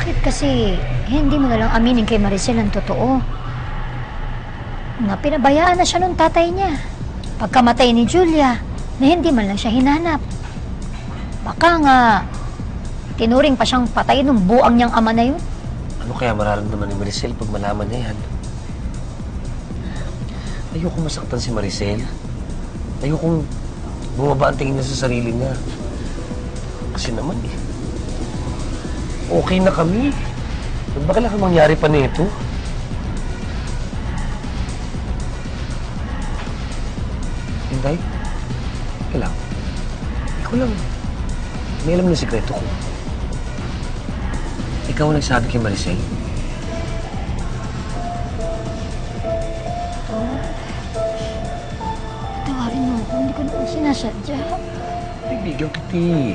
Bakit kasi hindi mo nalang aminin kay Maricel ang totoo? Na pinabayaan na siya nung tatay niya. Pagkamatay ni Julia, na hindi man lang siya hinanap. Baka nga, tinuring pa siyang patay nung buang niyang ama na yun. Ano kaya mararamdaman ni Maricel pag malaman niya yan? Ayoko masaktan si Maricel. Ayokong bumaba ang tingin niya sa sarili niya. Kasi naman okay na kami. Ba't ba kailangan mangyari pa nito? Inday? Kailang. Ikaw lang. May alam na sikreto ko. Ikaw ang nagsabi kay Maricel. Tawarin mo ako. Hindi ko naman sinasadya. Bibigyan kiti.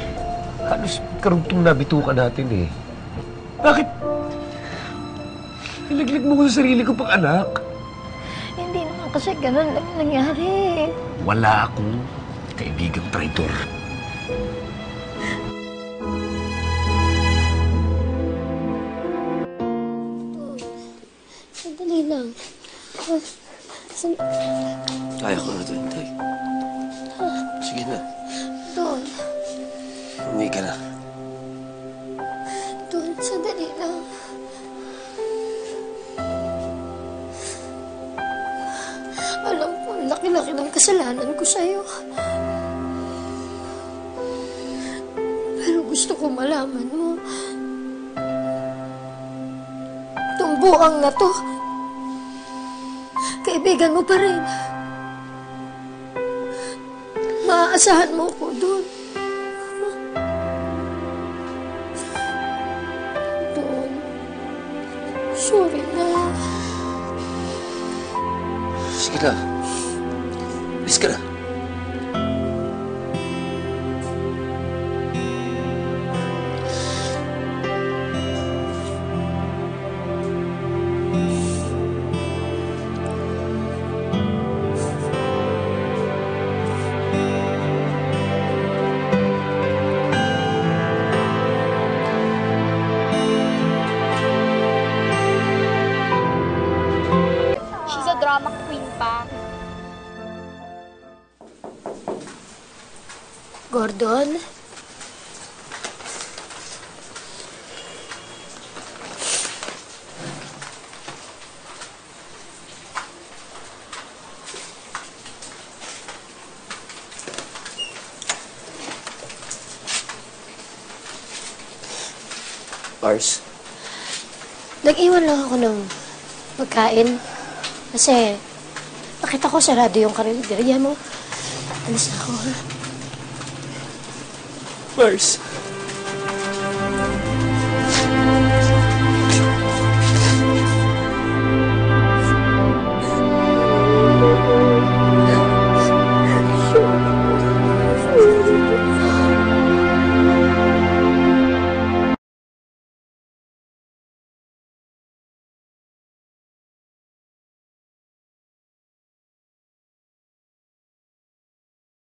Halos karugtong nabitukan natin eh. Bakit? Nilaglag mo ko sa sarili ko pang anak. Hindi naman kasi ganun lang nangyari. Wala akong kaibigang traitor. Sandali lang. Kaya ko na ito, Intay. Sige na. Don. Hindi ka na. Don, sandali lang. Alam ko, laki-laki ng kasalanan ko sa'yo. Pero gusto ko malaman mo. Itong buang na to, kaibigan mo pa rin. Maaasahan mo ko doon. Doon. Sorry na. Sige na. Bis ka na. She's a drama queen pa. Gordon? Ars? Nag-iwan lang ako ng pagkain. Kasi nakita ko sarado yung karinderya mo. Alis na ako, ha? Mars?